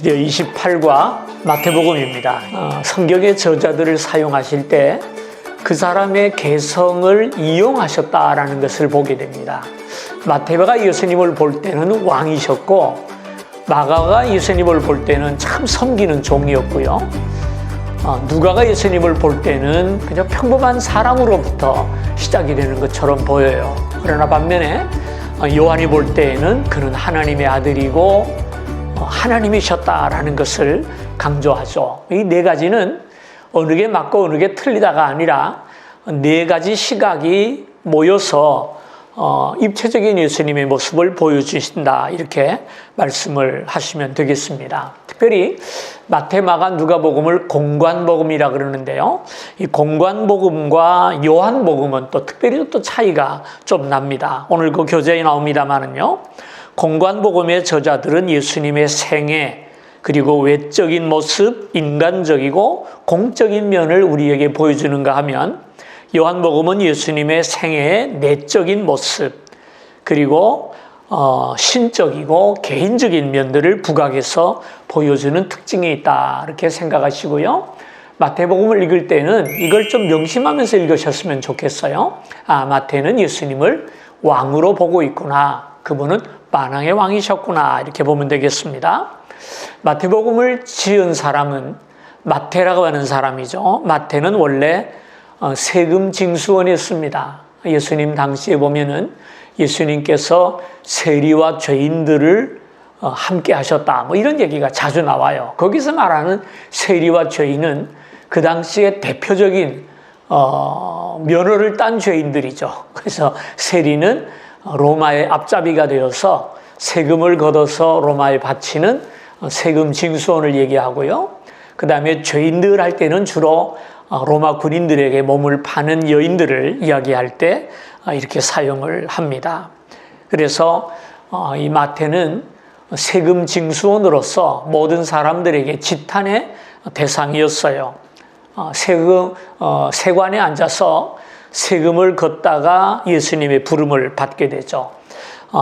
드디어 28과 마태복음입니다. 성경의 저자들을 사용하실 때 그 사람의 개성을 이용하셨다라는 것을 보게 됩니다. 마태가 예수님을 볼 때는 왕이셨고, 마가가 예수님을 볼 때는 참 섬기는 종이었고요. 누가가 예수님을 볼 때는 그냥 평범한 사람으로부터 시작이 되는 것처럼 보여요. 그러나 반면에 요한이 볼 때에는 그는 하나님의 아들이고 하나님이셨다라는 것을 강조하죠. 이 네 가지는 어느 게 맞고 어느 게 틀리다가 아니라 네 가지 시각이 모여서 입체적인 예수님의 모습을 보여주신다, 이렇게 말씀을 하시면 되겠습니다. 특별히 마태, 마가, 누가복음을 공관복음이라 그러는데요. 이 공관복음과 요한복음은 또 특별히 또 차이가 좀 납니다. 오늘 그 교재에 나옵니다만은요. 공관복음의 저자들은 예수님의 생애, 그리고 외적인 모습, 인간적이고 공적인 면을 우리에게 보여주는가 하면, 요한복음은 예수님의 생애의 내적인 모습, 그리고 신적이고 개인적인 면들을 부각해서 보여주는 특징이 있다, 이렇게 생각하시고요. 마태복음을 읽을 때는 이걸 좀 명심하면서 읽으셨으면 좋겠어요. 마태는 예수님을 왕으로 보고 있구나, 그분은 만왕의 왕이셨구나, 이렇게 보면 되겠습니다. 마태복음을 지은 사람은 마태라고 하는 사람이죠. 마태는 원래 세금 징수원이었습니다. 예수님 당시에 보면은 예수님께서 세리와 죄인들을 함께 하셨다, 이런 얘기가 자주 나와요. 거기서 말하는 세리와 죄인은 그 당시에 대표적인 면허를 딴 죄인들이죠. 그래서 세리는 로마의 앞잡이가 되어서 세금을 걷어서 로마에 바치는 세금 징수원을 얘기하고요. 그 다음에 죄인들 할 때는 주로 로마 군인들에게 몸을 파는 여인들을 이야기할 때 이렇게 사용을 합니다. 그래서 이 마태는 세금 징수원으로서 모든 사람들에게 지탄의 대상이었어요. 세관에 앉아서 세금을 걷다가 예수님의 부름을 받게 되죠.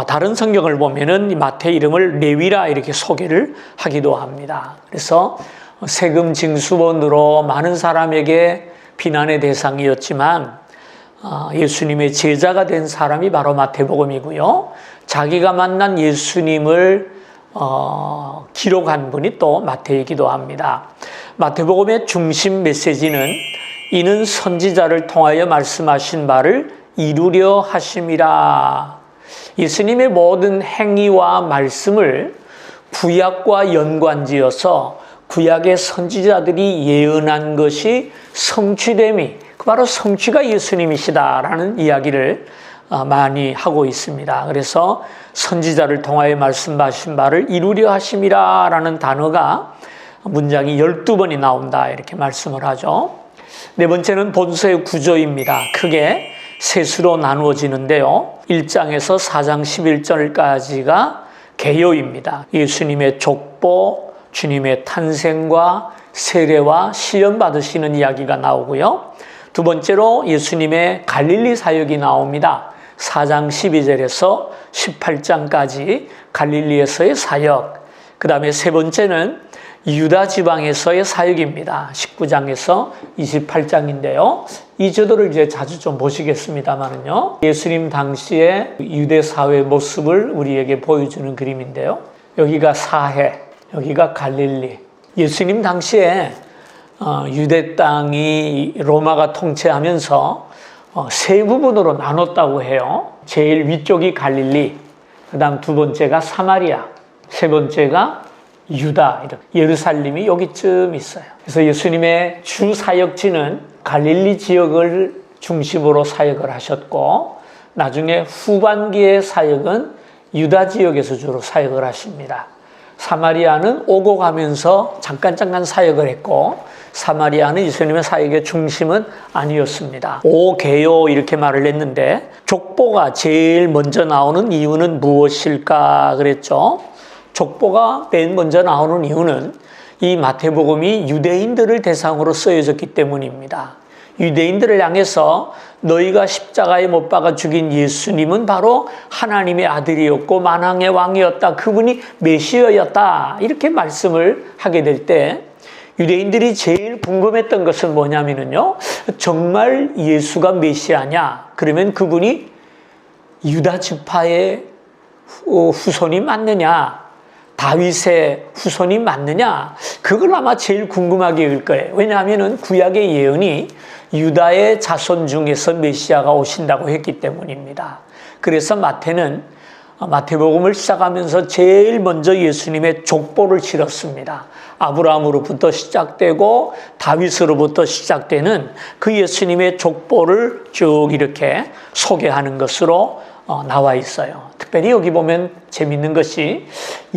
다른 성경을 보면은 마태 이름을 레위라 이렇게 소개를 하기도 합니다. 그래서 세금 징수원으로 많은 사람에게 비난의 대상이었지만 예수님의 제자가 된 사람이 바로 마태복음이고요. 자기가 만난 예수님을 기록한 분이 또 마태이기도 합니다. 마태복음의 중심 메시지는 이는 선지자를 통하여 말씀하신 바를 이루려 하심이라. 예수님의 모든 행위와 말씀을 구약과 연관지어서 구약의 선지자들이 예언한 것이 성취됨이, 바로 성취가 예수님이시다라는 이야기를 많이 하고 있습니다. 그래서 선지자를 통하여 말씀하신 바를 이루려 하심이라라는 단어가 문장이 12번이 나온다, 이렇게 말씀을 하죠. 네 번째는 본서의 구조입니다. 크게 셋으로 나누어지는데요. 1장에서 4장 11절까지가 개요입니다. 예수님의 족보, 주님의 탄생과 세례와 시험 받으시는 이야기가 나오고요. 두 번째로 예수님의 갈릴리 사역이 나옵니다. 4장 12절에서 18장까지 갈릴리에서의 사역. 그 다음에 세 번째는 유다 지방에서의 사역입니다. 19장에서 28장인데요. 이 제도를 이제 자주 좀 보시겠습니다만은요. 예수님 당시의 유대 사회의 모습을 우리에게 보여주는 그림인데요. 여기가 사해, 여기가 갈릴리. 예수님 당시에 유대 땅이 로마가 통치하면서 세 부분으로 나눴다고 해요. 제일 위쪽이 갈릴리, 그 다음 두 번째가 사마리아, 세 번째가 유다, 예루살렘이 여기쯤 있어요. 그래서 예수님의 주 사역지는 갈릴리 지역을 중심으로 사역을 하셨고, 나중에 후반기의 사역은 유다 지역에서 주로 사역을 하십니다. 사마리아는 오고 가면서 잠깐 사역을 했고, 사마리아는 예수님의 사역의 중심은 아니었습니다. 오개요 이렇게 말을 했는데, 족보가 제일 먼저 나오는 이유는 무엇일까 그랬죠. 족보가 맨 먼저 나오는 이유는 이 마태복음이 유대인들을 대상으로 쓰여졌기 때문입니다. 유대인들을 향해서 너희가 십자가에 못 박아 죽인 예수님은 바로 하나님의 아들이었고 만왕의 왕이었다. 그분이 메시아였다. 이렇게 말씀을 하게 될 때 유대인들이 제일 궁금했던 것은 뭐냐면요. 정말 예수가 메시아냐? 그러면 그분이 유다 지파의 후손이 맞느냐? 다윗의 후손이 맞느냐? 그걸 아마 제일 궁금하게 여길 거예요. 왜냐하면 구약의 예언이 유다의 자손 중에서 메시아가 오신다고 했기 때문입니다. 그래서 마태복음을 시작하면서 제일 먼저 예수님의 족보를 실었습니다. 아브라함으로부터 시작되고 다윗으로부터 시작되는 그 예수님의 족보를 쭉 이렇게 소개하는 것으로 나와 있어요. 특별히 여기 보면 재밌는 것이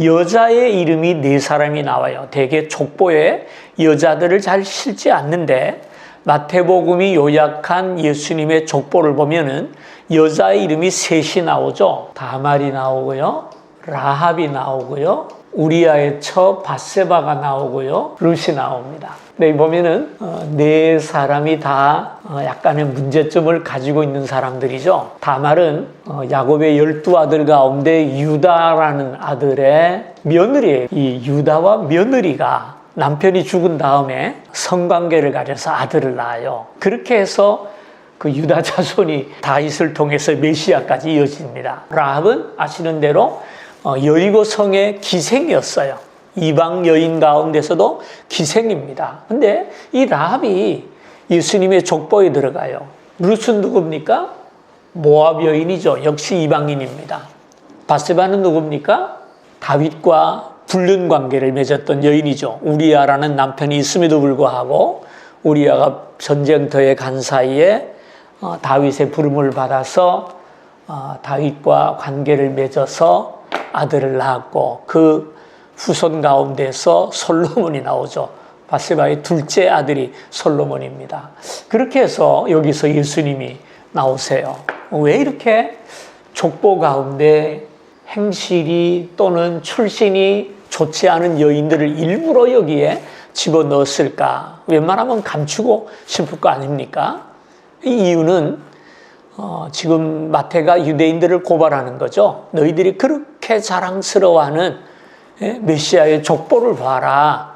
여자의 이름이 4사람이 나와요. 대개 족보에 여자들을 잘 실지 않는데 마태복음이 요약한 예수님의 족보를 보면은 여자의 이름이 3이 나오죠. 다말이 나오고요. 라합이 나오고요. 우리아의 처 밧세바가 나오고요. 룻이 나옵니다. 여기 보면은 4사람이 다 약간의 문제점을 가지고 있는 사람들이죠. 다말은 야곱의 12아들 가운데 유다라는 아들의 며느리예요. 이 유다와 며느리가 남편이 죽은 다음에 성관계를 가져서 아들을 낳아요. 그렇게 해서 그 유다 자손이 다윗을 통해서 메시아까지 이어집니다. 라합은 아시는 대로 여리고 성의 기생이었어요. 이방 여인 가운데서도 기생입니다. 근데 이 라합이 예수님의 족보에 들어가요. 룻은 누굽니까? 모압 여인이죠. 역시 이방인입니다. 밧세바는 누굽니까? 다윗과 불륜 관계를 맺었던 여인이죠. 우리아라는 남편이 있음에도 불구하고 우리아가 전쟁터에 간 사이에 다윗의 부름을 받아서 다윗과 관계를 맺어서 아들을 낳았고 그 후손 가운데서 솔로몬이 나오죠. 밧세바의 둘째 아들이 솔로몬입니다. 그렇게 해서 여기서 예수님이 나오세요. 왜 이렇게 족보 가운데 행실이 또는 출신이 좋지 않은 여인들을 일부러 여기에 집어넣었을까? 웬만하면 감추고 싶을 거 아닙니까? 이 이유는 지금 마태가 유대인들을 고발하는 거죠. 너희들이 그렇게 자랑스러워하는 메시아의 족보를 봐라.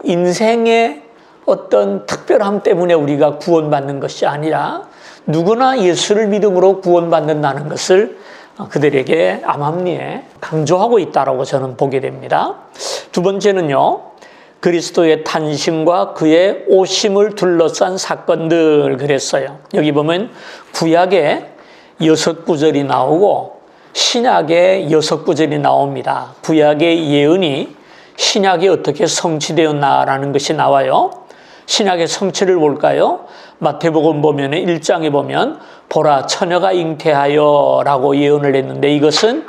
인생의 어떤 특별함 때문에 우리가 구원받는 것이 아니라 누구나 예수를 믿음으로 구원받는다는 것을 그들에게 암암리에 강조하고 있다고 저는 보게 됩니다. 두 번째는요. 그리스도의 탄심과 그의 오심을 둘러싼 사건들 그랬어요. 여기 보면 구약에 6구절이 나오고 신약에 6구절이 나옵니다. 구약의 예언이 신약에 어떻게 성취되었나라는 것이 나와요. 신약의 성취를 볼까요? 마태복음 보면 1장에 보면 보라 처녀가 잉태하여 라고 예언을 했는데 이것은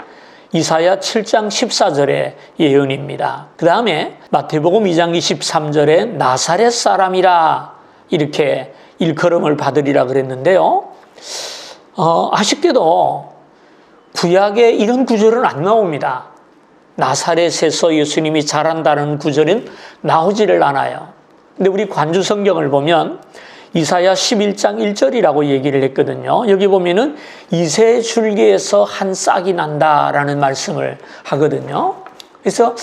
이사야 7장 14절의 예언입니다. 그 다음에 마태복음 2장 23절에 나사렛 사람이라 이렇게 일컬음을 받으리라 그랬는데요. 아쉽게도 구약에 이런 구절은 안 나옵니다. 나사렛에서 예수님이 자란다는 구절은 나오지를 않아요. 근데 우리 관주 성경을 보면 이사야 11장 1절이라고 얘기를 했거든요. 여기 보면은 이새 줄기에서 한 싹이 난다라는 말씀을 하거든요. 그래서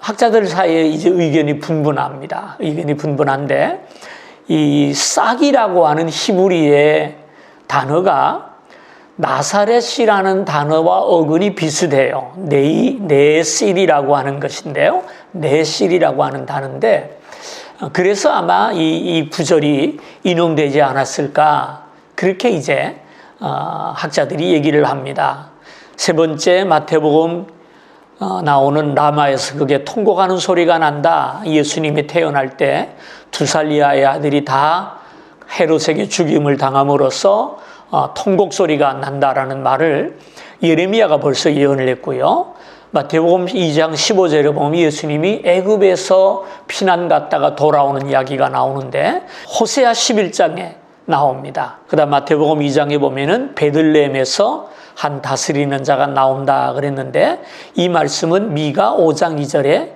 학자들 사이에 이제 의견이 분분합니다. 의견이 분분한데 이 싹이라고 하는 히브리의 단어가 나사렛이라는 단어와 어근이 비슷해요. 네실이라고 하는 것인데요. 네실이라고 하는 단어인데 그래서 아마 이 구절이 인용되지 않았을까 그렇게 이제 학자들이 얘기를 합니다. 세 번째 마태복음 나오는 라마에서 그게 통곡하는 소리가 난다. 예수님이 태어날 때 2살 이하의 아들이 다 헤롯에게 죽임을 당함으로써 통곡 소리가 난다라는 말을 예레미야가 벌써 예언을 했고요. 마태복음 2장 15절에 보면 예수님이 애굽에서 피난 갔다가 돌아오는 이야기가 나오는데 호세아 11장에 나옵니다. 그다음 마태복음 2장에 보면은 베들레헴에서 한 다스리는 자가 나온다 그랬는데 이 말씀은 미가 5장 2절에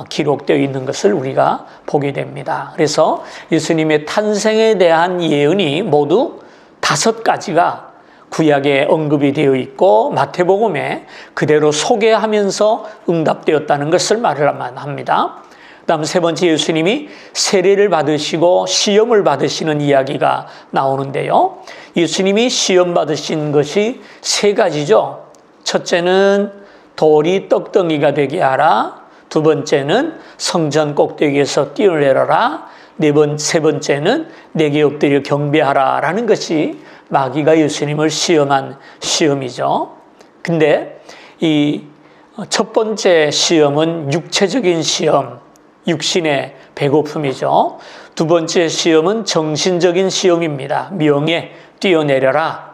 기록되어 있는 것을 우리가 보게 됩니다. 그래서 예수님의 탄생에 대한 예언이 모두 5가지가 구약에 언급이 되어 있고 마태복음에 그대로 소개하면서 응답되었다는 것을 말을 합니다. 다음 3번째, 예수님이 세례를 받으시고 시험을 받으시는 이야기가 나오는데요. 예수님이 시험 받으신 것이 3가지죠. 첫째는 돌이 떡덩이가 되게 하라. 2번째는 성전 꼭대기에서 뛰어내려라. 세 번째는 내게 엎드려 경배하라 라는 것이 마귀가 예수님을 시험한 시험이죠. 근데 이 첫 번째 시험은 육체적인 시험, 육신의 배고픔이죠. 2번째 시험은 정신적인 시험입니다. 명예, 뛰어내려라.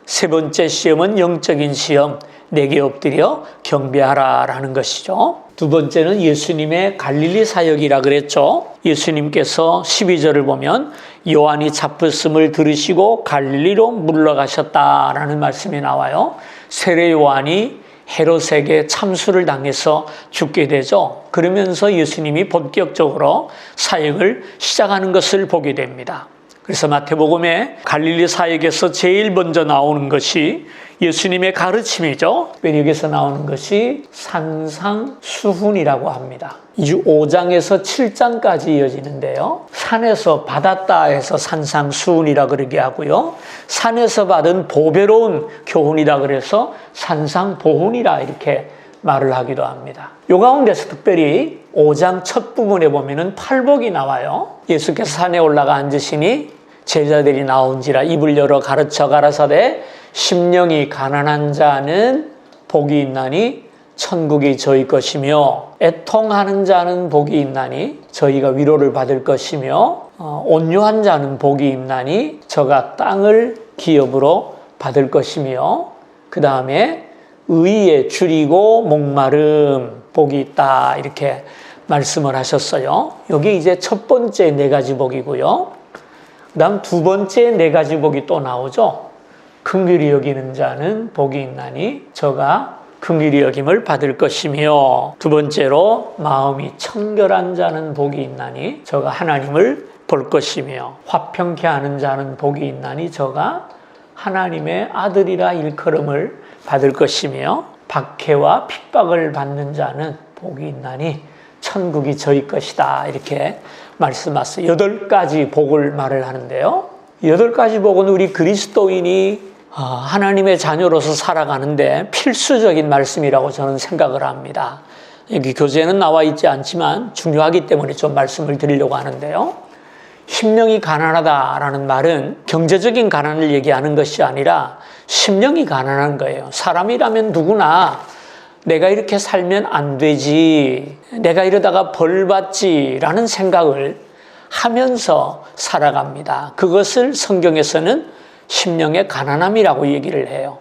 3번째 시험은 영적인 시험, 내게 엎드려 경배하라 라는 것이죠. 2번째는 예수님의 갈릴리 사역이라 그랬죠. 예수님께서 12절을 보면 요한이 잡혔음을 들으시고 갈릴리로 물러가셨다라는 말씀이 나와요. 세례 요한이 헤롯에게 참수를 당해서 죽게 되죠. 그러면서 예수님이 본격적으로 사역을 시작하는 것을 보게 됩니다. 그래서 마태복음에 갈릴리 사역에서 제일 먼저 나오는 것이 예수님의 가르침이죠. 여기서 나오는 것이 산상수훈이라고 합니다. 5장에서 7장까지 이어지는데요. 산에서 받았다 해서 산상수훈이라 그러게 하고요. 산에서 받은 보배로운 교훈이라 그래서 산상보훈이라 이렇게 말을 하기도 합니다. 요 가운데서 특별히 5장 첫 부분에 보면은 팔복이 나와요. 예수께서 산에 올라가 앉으시니 제자들이 나온지라 입을 열어 가르쳐 가라사대 심령이 가난한 자는 복이 있나니 천국이 저희 것이며 애통하는 자는 복이 있나니 저희가 위로를 받을 것이며 온유한 자는 복이 있나니 저가 땅을 기업으로 받을 것이며 그 다음에 의에 줄이고 목마름 복이 있다 이렇게 말씀을 하셨어요. 여기 이제 첫 번째 4가지 복이고요. 그 다음 2번째 4가지 복이 또 나오죠. 긍휼히 여기는 자는 복이 있나니 저가 긍휼히 여김을 받을 것이며 2번째로 마음이 청결한 자는 복이 있나니 저가 하나님을 볼 것이며 화평케 하는 자는 복이 있나니 저가 하나님의 아들이라 일컬음을 받을 것이며 박해와 핍박을 받는 자는 복이 있나니 천국이 저희 것이다 이렇게 말씀하셨어요. 8가지 복을 말을 하는데요. 8가지 복은 우리 그리스도인이 하나님의 자녀로서 살아가는데 필수적인 말씀이라고 저는 생각을 합니다. 여기 교재에는 나와 있지 않지만 중요하기 때문에 좀 말씀을 드리려고 하는데요. 심령이 가난하다라는 말은 경제적인 가난을 얘기하는 것이 아니라 심령이 가난한 거예요. 사람이라면 누구나 내가 이렇게 살면 안 되지, 내가 이러다가 벌 받지라는 생각을 하면서 살아갑니다. 그것을 성경에서는 심령의 가난함이라고 얘기를 해요.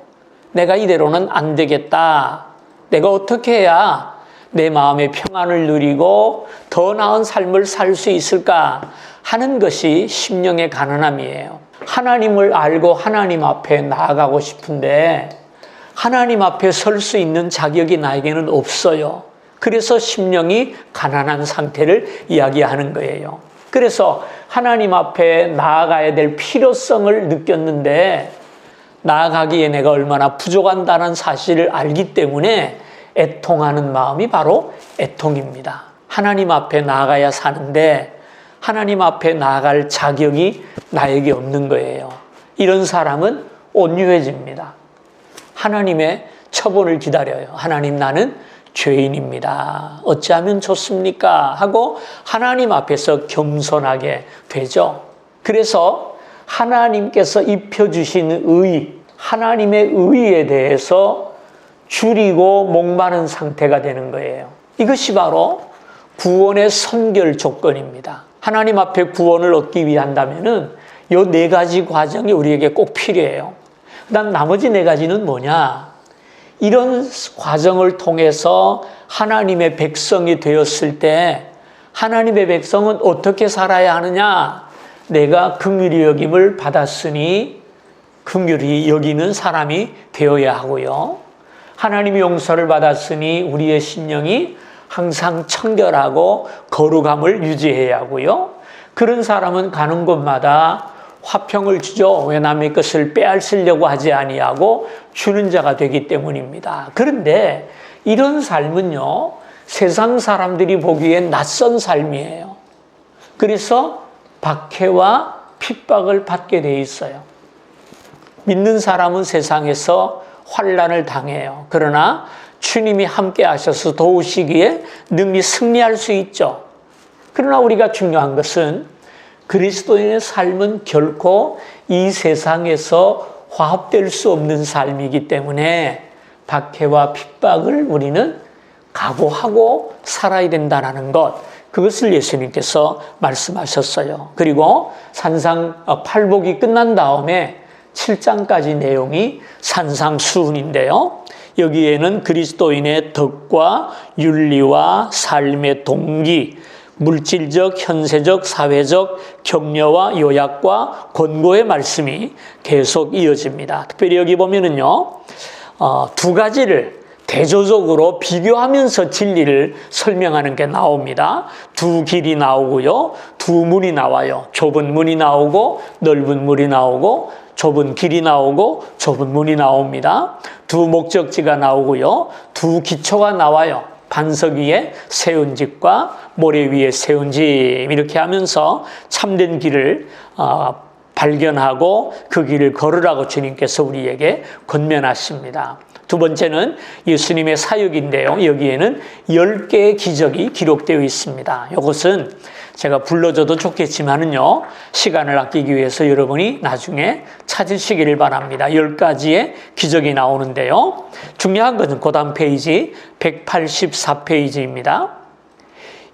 내가 이대로는 안 되겠다. 내가 어떻게 해야 내 마음의 평안을 누리고 더 나은 삶을 살 수 있을까 하는 것이 심령의 가난함이에요. 하나님을 알고 하나님 앞에 나아가고 싶은데 하나님 앞에 설 수 있는 자격이 나에게는 없어요. 그래서 심령이 가난한 상태를 이야기하는 거예요. 그래서 하나님 앞에 나아가야 될 필요성을 느꼈는데 나아가기에 내가 얼마나 부족한다는 사실을 알기 때문에 애통하는 마음이 바로 애통입니다. 하나님 앞에 나아가야 사는데 하나님 앞에 나아갈 자격이 나에게 없는 거예요. 이런 사람은 온유해집니다. 하나님의 처분을 기다려요. 하나님, 나는 죄인입니다. 어찌하면 좋습니까? 하고 하나님 앞에서 겸손하게 되죠. 그래서 하나님께서 입혀주신 의, 하나님의 의에 대해서 줄이고 목마른 상태가 되는 거예요. 이것이 바로 구원의 선결 조건입니다. 하나님 앞에 구원을 얻기 위한다면은 이 4가지 과정이 우리에게 꼭 필요해요. 그다음 나머지 4가지는 뭐냐? 이런 과정을 통해서 하나님의 백성이 되었을 때 하나님의 백성은 어떻게 살아야 하느냐? 내가 긍휼히 여김을 받았으니 긍휼히 여기는 사람이 되어야 하고요. 하나님의 용서를 받았으니 우리의 심령이 항상 청결하고 거룩함을 유지해야 하고요. 그런 사람은 가는 곳마다 화평을 주죠. 왜 남의 것을 빼앗으려고 하지 아니하고 주는 자가 되기 때문입니다. 그런데 이런 삶은요, 세상 사람들이 보기엔 낯선 삶이에요. 그래서 박해와 핍박을 받게 돼 있어요. 믿는 사람은 세상에서 환난을 당해요. 그러나 주님이 함께 하셔서 도우시기에 능히 승리할 수 있죠. 그러나 우리가 중요한 것은 그리스도인의 삶은 결코 이 세상에서 화합될 수 없는 삶이기 때문에 박해와 핍박을 우리는 각오하고 살아야 된다는 것, 그것을 예수님께서 말씀하셨어요. 그리고 산상팔복이 끝난 다음에 7장까지 내용이 산상수훈인데요. 여기에는 그리스도인의 덕과 윤리와 삶의 동기, 물질적, 현세적, 사회적 격려와 요약과 권고의 말씀이 계속 이어집니다. 특별히 여기 보면은요, 두 가지를 대조적으로 비교하면서 진리를 설명하는 게 나옵니다. 두 길이 나오고요, 두 문이 나와요. 좁은 문이 나오고 넓은 문이 나오고 좁은 길이 나오고 좁은 문이 나옵니다. 두 목적지가 나오고요, 두 기초가 나와요. 반석 위에 세운 집과 모래 위에 세운 집, 이렇게 하면서 참된 길을 발견하고 그 길을 걸으라고 주님께서 우리에게 권면하십니다. 두 번째는 예수님의 사역인데요. 여기에는 10개의 기적이 기록되어 있습니다. 이것은 제가 불러줘도 좋겠지만은요, 시간을 아끼기 위해서 여러분이 나중에 찾으시기를 바랍니다. 10가지의 기적이 나오는데요. 중요한 것은 그 다음 페이지 184페이지입니다.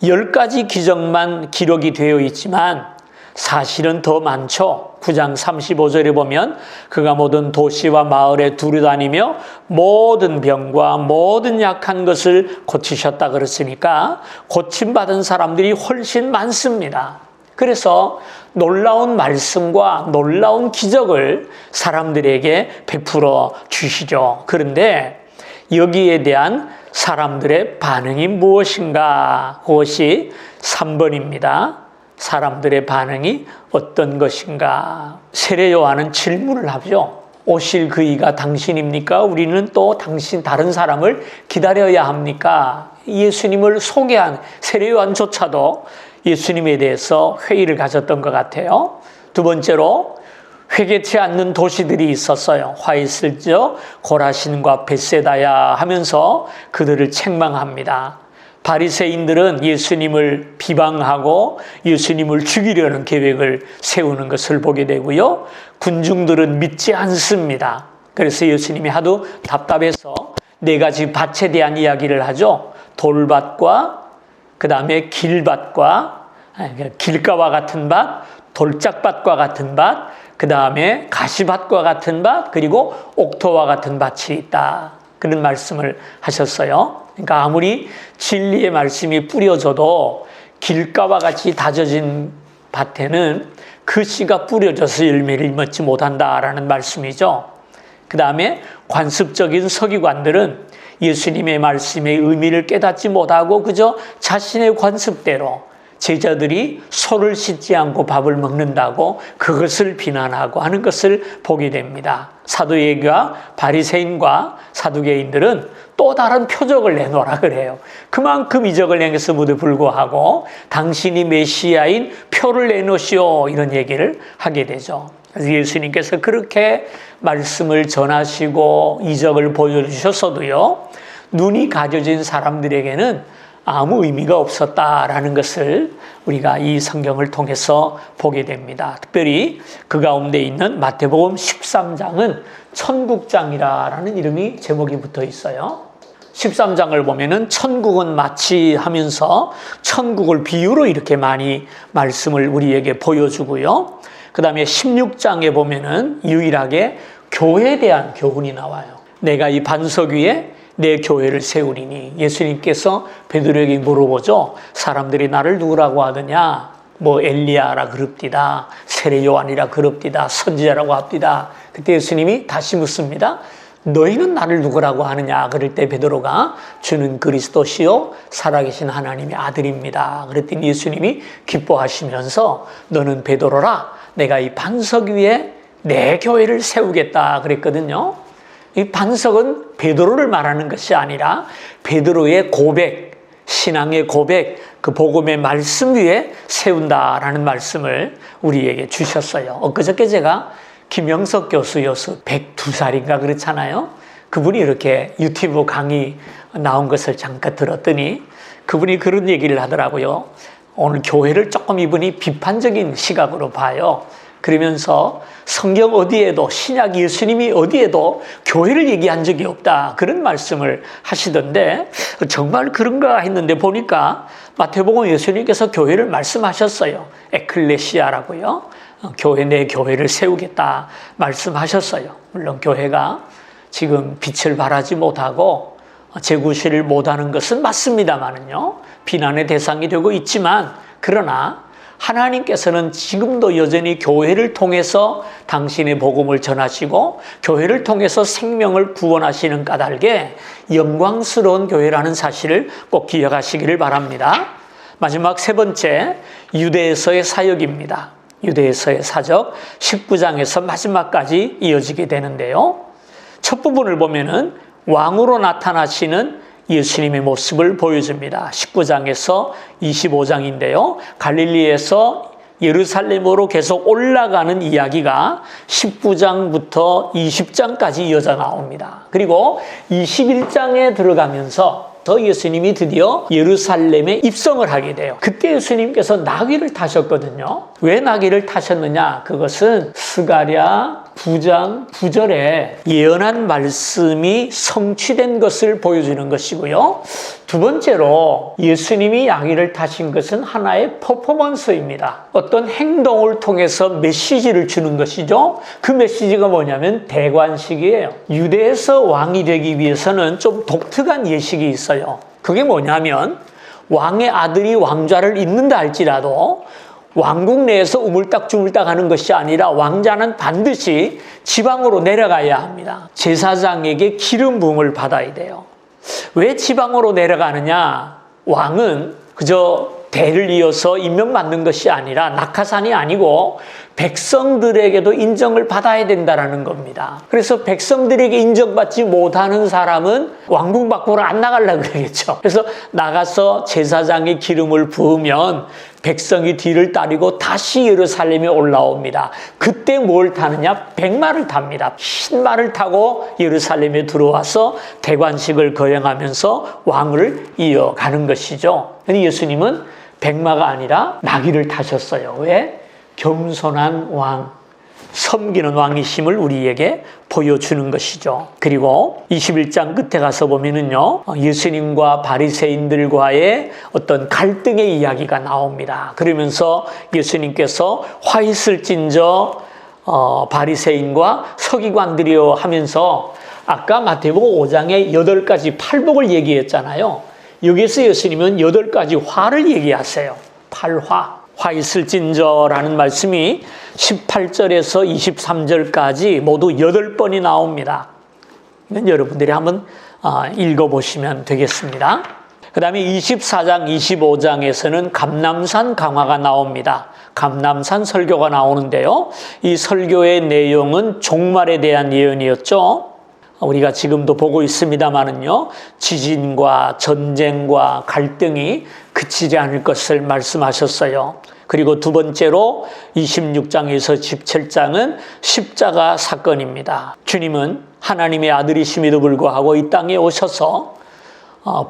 10가지 기적만 기록이 되어 있지만 사실은 더 많죠. 9장 35절에 보면 그가 모든 도시와 마을에 두루다니며 모든 병과 모든 약한 것을 고치셨다 그랬으니까 고침받은 사람들이 훨씬 많습니다. 그래서 놀라운 말씀과 놀라운 기적을 사람들에게 베풀어 주시죠. 그런데 여기에 대한 사람들의 반응이 무엇인가? 그것이 3번입니다. 사람들의 반응이 어떤 것인가? 세례 요한은 질문을 하죠. 오실 그이가 당신입니까? 우리는 또 다른 사람을 기다려야 합니까? 예수님을 소개한 세례 요한조차도 예수님에 대해서 회의를 가졌던 것 같아요. 두 번째로 회개치 않는 도시들이 있었어요. 화 있을 적 고라신과 벳세다야 하면서 그들을 책망합니다. 바리새인들은 예수님을 비방하고 예수님을 죽이려는 계획을 세우는 것을 보게 되고요. 군중들은 믿지 않습니다. 그래서 예수님이 하도 답답해서 4가지 밭에 대한 이야기를 하죠. 돌밭과 그 다음에 길밭과 길가와 같은 밭, 돌짝밭과 같은 밭, 그 다음에 가시밭과 같은 밭, 그리고 옥토와 같은 밭이 있다. 그런 말씀을 하셨어요. 그러니까 아무리 진리의 말씀이 뿌려져도 길가와 같이 다져진 밭에는 그 씨가 뿌려져서 열매를 맺지 못한다라는 말씀이죠. 그 다음에 관습적인 서기관들은 예수님의 말씀의 의미를 깨닫지 못하고 그저 자신의 관습대로 제자들이 소를 씻지 않고 밥을 먹는다고 그것을 비난하고 하는 것을 보게 됩니다. 사도예가 바리새인과 사두개인들은 또 다른 표적을 내놓으라 그래요. 그만큼 이적을 행했음에도 불구하고 당신이 메시아인 표를 내놓으시오, 이런 얘기를 하게 되죠. 그래서 예수님께서 그렇게 말씀을 전하시고 이적을 보여주셨어도요, 눈이 가려진 사람들에게는 아무 의미가 없었다라는 것을 우리가 이 성경을 통해서 보게 됩니다. 특별히 그 가운데 있는 마태복음 13장은 천국장이라는 이름이 제목이 붙어 있어요. 13장을 보면은 천국은 마치 하면서 천국을 비유로 이렇게 많이 말씀을 우리에게 보여주고요. 그 다음에 16장에 보면은 유일하게 교회에 대한 교훈이 나와요. 내가 이 반석 위에 내 교회를 세우리니, 예수님께서 베드로에게 물어보죠. 사람들이 나를 누구라고 하느냐? 뭐 엘리야라 그럽디다, 세례 요한이라 그럽디다, 선지자라고 합디다. 그때 예수님이 다시 묻습니다. 너희는 나를 누구라고 하느냐? 그럴 때 베드로가 주는 그리스도시요 살아계신 하나님의 아들입니다. 그랬더니 예수님이 기뻐하시면서 너는 베드로라, 내가 이 반석 위에 내 교회를 세우겠다 그랬거든요. 이 반석은 베드로를 말하는 것이 아니라 베드로의 고백, 신앙의 고백, 그 복음의 말씀 위에 세운다라는 말씀을 우리에게 주셨어요. 엊그저께 제가 김영석 교수 102살인가 그렇잖아요. 그분이 이렇게 유튜브 강의 나온 것을 잠깐 들었더니 그분이 그런 얘기를 하더라고요. 오늘 교회를 조금 이분이 비판적인 시각으로 봐요. 그러면서 성경 어디에도, 신약 예수님이 어디에도 교회를 얘기한 적이 없다, 그런 말씀을 하시던데 정말 그런가 했는데 보니까 마태복음 예수님께서 교회를 말씀하셨어요. 에클레시아라고요. 교회, 내 교회를 세우겠다 말씀하셨어요. 물론 교회가 지금 빛을 발하지 못하고 재구실을 못하는 것은 맞습니다만은요, 비난의 대상이 되고 있지만, 그러나 하나님께서는 지금도 여전히 교회를 통해서 당신의 복음을 전하시고 교회를 통해서 생명을 구원하시는 까닭에 영광스러운 교회라는 사실을 꼭 기억하시기를 바랍니다. 마지막 세 번째, 유대에서의 사역입니다. 유대에서의 사역 19장에서 마지막까지 이어지게 되는데요. 첫 부분을 보면은 왕으로 나타나시는 예수님의 모습을 보여줍니다. 19장에서 25장인데요. 갈릴리에서 예루살렘으로 계속 올라가는 이야기가 19장부터 20장까지 이어져 나옵니다. 그리고 21장에 들어가면서 예수님이 드디어 예루살렘에 입성을 하게 돼요. 그때 예수님께서 나귀를 타셨거든요. 왜 나귀를 타셨느냐? 그것은 스가랴 9장 9절에 예언한 말씀이 성취된 것을 보여주는 것이고요. 두 번째로 예수님이 나귀를 타신 것은 하나의 퍼포먼스입니다. 어떤 행동을 통해서 메시지를 주는 것이죠. 그 메시지가 뭐냐면 대관식이에요. 유대에서 왕이 되기 위해서는 좀 독특한 예식이 있어요. 그게 뭐냐면 왕의 아들이 왕좌를 잇는다 할지라도 왕국 내에서 우물딱주물딱 하는 것이 아니라 왕자는 반드시 지방으로 내려가야 합니다. 제사장에게 기름 부음을 받아야 돼요. 왜 지방으로 내려가느냐? 왕은 그저 대를 이어서 임명받는 것이 아니라 낙하산이 아니고 백성들에게도 인정을 받아야 된다는 겁니다. 그래서 백성들에게 인정받지 못하는 사람은 왕궁 밖으로 안 나가려고 그러겠죠. 그래서 나가서 제사장의 기름을 부으면 백성이 뒤를 따르고 다시 예루살렘에 올라옵니다. 그때 뭘 타느냐? 백마를 탑니다. 흰 말을 타고 예루살렘에 들어와서 대관식을 거행하면서 왕을 이어가는 것이죠. 근데 예수님은 백마가 아니라 나귀를 타셨어요. 왜? 겸손한 왕, 섬기는 왕이심을 우리에게 보여주는 것이죠. 그리고 21장 끝에 가서 보면은요, 예수님과 바리새인들과의 어떤 갈등의 이야기가 나옵니다. 그러면서 예수님께서 화 있을진저 바리새인과 서기관들이여 하면서 아까 마태복음 5장에 8가지 팔복을 얘기했잖아요. 여기서 예수님은 8가지 화를 얘기하세요. 팔화. 화 있을진저라는 말씀이 18절에서 23절까지 모두 8번이 나옵니다. 여러분들이 한번 읽어보시면 되겠습니다. 그 다음에 24장, 25장에서는 감람산 강화가 나옵니다. 감람산 설교가 나오는데요. 이 설교의 내용은 종말에 대한 예언이었죠. 우리가 지금도 보고 있습니다마는요, 지진과 전쟁과 갈등이 그치지 않을 것을 말씀하셨어요. 그리고 두 번째로 26장에서 17장은 십자가 사건입니다. 주님은 하나님의 아들이심에도 불구하고 이 땅에 오셔서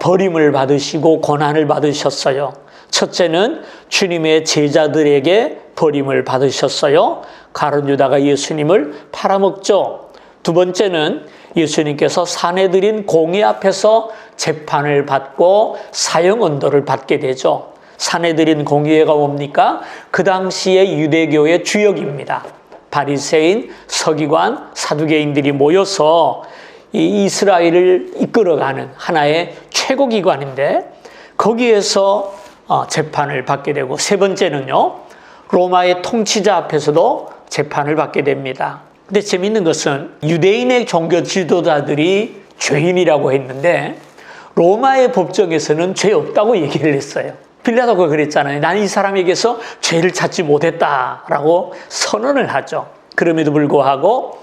버림을 받으시고 고난을 받으셨어요. 첫째는 주님의 제자들에게 버림을 받으셨어요. 가룟 유다가 예수님을 팔아먹죠. 두 번째는 예수님께서 사내들인 공의 앞에서 재판을 받고 사형 언도를 받게 되죠. 사내들인 공의회가 뭡니까? 그 당시의 유대교의 주역입니다. 바리새인, 서기관, 사두개인들이 모여서 이 이스라엘을 이끌어가는 하나의 최고기관인데 거기에서 재판을 받게 되고, 세 번째는요, 로마의 통치자 앞에서도 재판을 받게 됩니다. 근데 재밌는 것은 유대인의 종교 지도자들이 죄인이라고 했는데 로마의 법정에서는 죄 없다고 얘기를 했어요. 빌라도가 그랬잖아요. 나는 이 사람에게서 죄를 찾지 못했다라고 선언을 하죠. 그럼에도 불구하고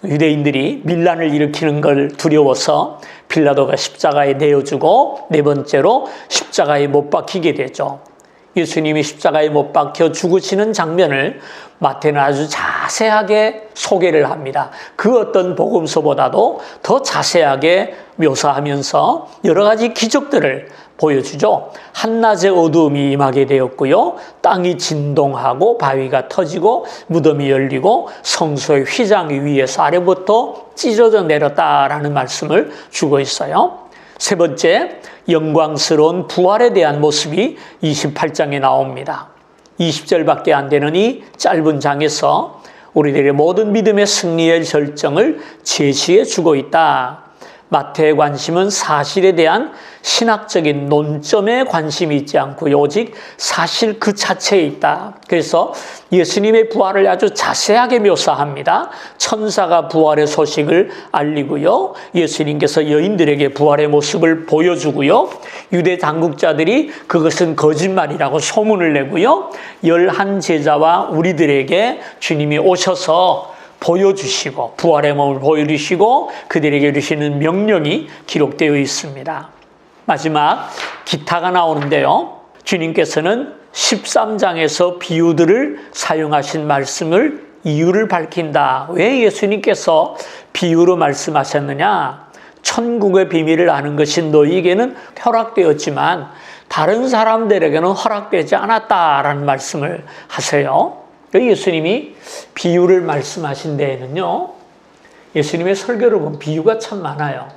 유대인들이 밀란을 일으키는 걸 두려워서 빌라도가 십자가에 내어주고 네 번째로 십자가에 못 박히게 되죠. 예수님이 십자가에 못 박혀 죽으시는 장면을 마태는 아주 자세하게 소개를 합니다. 그 어떤 복음서보다도 더 자세하게 묘사하면서 여러 가지 기적들을 보여주죠. 한낮에 어두움이 임하게 되었고요. 땅이 진동하고 바위가 터지고 무덤이 열리고 성소의 휘장 위에서 아래부터 찢어져 내렸다라는 말씀을 주고 있어요. 세 번째, 영광스러운 부활에 대한 모습이 28장에 나옵니다. 20절밖에 안 되는 이 짧은 장에서 우리들의 모든 믿음의 승리의 결정을 제시해 주고 있다. 마태의 관심은 사실에 대한 신학적인 논점에 관심이 있지 않고 오직 사실 그 자체에 있다. 그래서 예수님의 부활을 아주 자세하게 묘사합니다. 천사가 부활의 소식을 알리고요. 예수님께서 여인들에게 부활의 모습을 보여주고요. 유대 당국자들이 그것은 거짓말이라고 소문을 내고요. 11 제자와 우리들에게 주님이 오셔서 보여주시고 부활의 몸을 보여주시고 그들에게 주시는 명령이 기록되어 있습니다. 마지막 기타가 나오는데요. 주님께서는 13장에서 비유들을 사용하신 말씀을 이유를 밝힌다. 왜 예수님께서 비유로 말씀하셨느냐? 천국의 비밀을 아는 것이 너희에게는 허락되었지만 다른 사람들에게는 허락되지 않았다라는 말씀을 하세요. 예수님이 비유를 말씀하신 데에는요, 예수님의 설교를 보면 비유가 참 많아요.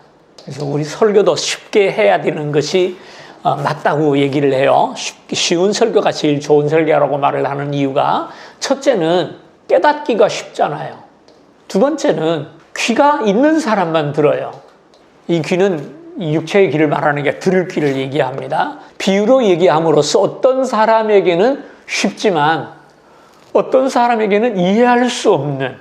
그래서 우리 설교도 쉽게 해야 되는 것이 맞다고 얘기를 해요. 쉬운 설교가 제일 좋은 설교라고 말을 하는 이유가, 첫째는 깨닫기가 쉽잖아요. 두 번째는 귀가 있는 사람만 들어요. 이 귀는 육체의 귀를 말하는 게 들을 귀를 얘기합니다. 비유로 얘기함으로써 어떤 사람에게는 쉽지만 어떤 사람에게는 이해할 수 없는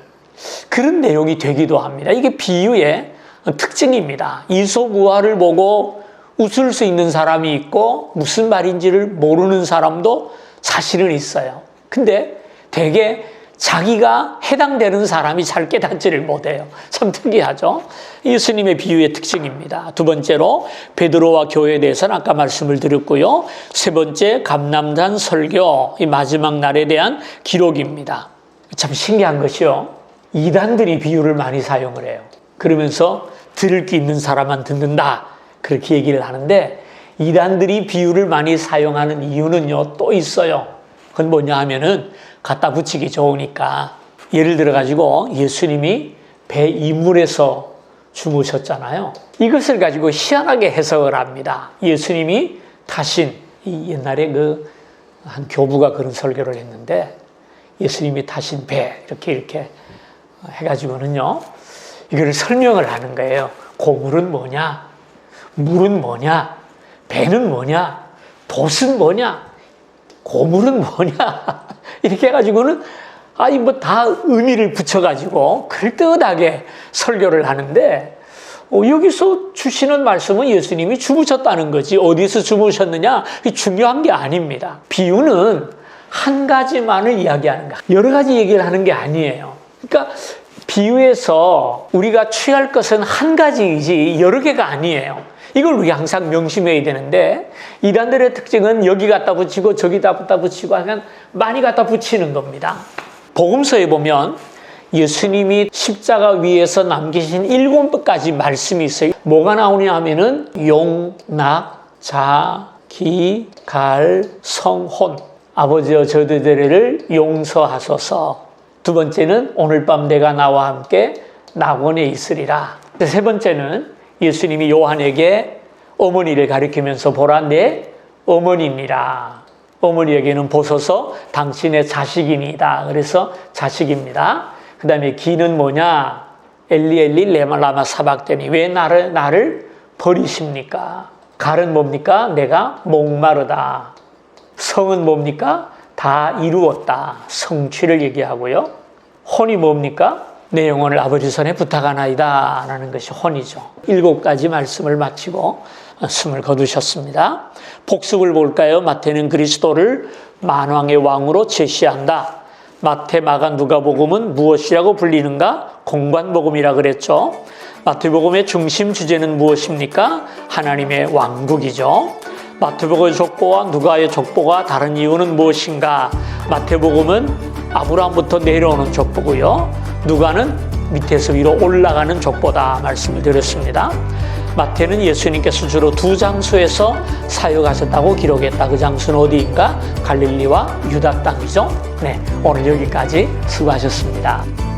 그런 내용이 되기도 합니다. 이게 비유의 특징입니다. 이솝우화를 보고 웃을 수 있는 사람이 있고 무슨 말인지를 모르는 사람도 사실은 있어요. 근데 되게 자기가 해당되는 사람이 잘 깨닫지를 못해요. 참 특이하죠? 예수님의 비유의 특징입니다. 두 번째로 베드로와 교회에 대해서는 아까 말씀을 드렸고요. 세 번째 감람산 설교, 이 마지막 날에 대한 기록입니다. 참 신기한 것이요. 이단들이 비유를 많이 사용을 해요. 그러면서 들을 게 있는 사람만 듣는다. 그렇게 얘기를 하는데 이단들이 비유를 많이 사용하는 이유는요. 또 있어요. 그건 뭐냐 하면은 갖다 붙이기 좋으니까. 예를 들어가지고 예수님이 배 이물에서 주무셨잖아요. 이것을 가지고 희한하게 해석을 합니다. 예수님이 타신, 이 옛날에 한 교부가 그런 설교를 했는데 예수님이 타신 배 이렇게 해가지고는요. 이걸 설명을 하는 거예요. 고물은 뭐냐? 물은 뭐냐? 배는 뭐냐? 돛은 뭐냐? 고물은 뭐냐? 이렇게 해가지고는 다 의미를 붙여가지고 글뜻하게 설교를 하는데 여기서 주시는 말씀은 예수님이 주무셨다는 거지 어디서 주무셨느냐? 중요한 게 아닙니다. 비유는 한 가지만을 이야기하는 거야. 여러 가지 얘기를 하는 게 아니에요. 그러니까 비유에서 우리가 취할 것은 한 가지이지 여러 개가 아니에요. 이걸 우리가 항상 명심해야 되는데 이단들의 특징은 여기 갖다 붙이고 저기 갖다 붙이고 하면 많이 갖다 붙이는 겁니다. 복음서에 보면 예수님이 십자가 위에서 남기신 7가지 말씀이 있어요. 뭐가 나오냐 하면은 용, 낙, 자, 기, 갈, 성, 혼. 아버지여 저들을 용서하소서. 두 번째는 오늘 밤 내가 나와 함께 낙원에 있으리라. 세 번째는 예수님이 요한에게 어머니를 가리키면서 보라 내 어머니입니다. 어머니에게는 보소서 당신의 자식이니다. 그래서 자식입니다. 그 다음에 기는 뭐냐? 엘리 엘리 레마 사박더니 왜 나를 버리십니까? 갈은 뭡니까? 내가 목마르다. 성은 뭡니까? 다 이루었다. 성취를 얘기하고요. 혼이 뭡니까? 내 영혼을 아버지 손에 부탁하나이다 라는 것이 혼이죠. 7가지 말씀을 마치고 숨을 거두셨습니다. 복습을 볼까요? 마태는 그리스도를 만왕의 왕으로 제시한다. 마태, 마가, 누가복음은 무엇이라고 불리는가? 공관복음이라 그랬죠. 마태복음의 중심 주제는 무엇입니까? 하나님의 왕국이죠. 마태복음의 족보와 누가의 족보가 다른 이유는 무엇인가? 마태복음은 아브라함부터 내려오는 족보고요. 누가는 밑에서 위로 올라가는 족보다 말씀을 드렸습니다. 마태는 예수님께서 주로 2장소에서 사역하셨다고 기록했다. 그 장소는 어디인가? 갈릴리와 유다 땅이죠. 네, 오늘 여기까지 수고하셨습니다.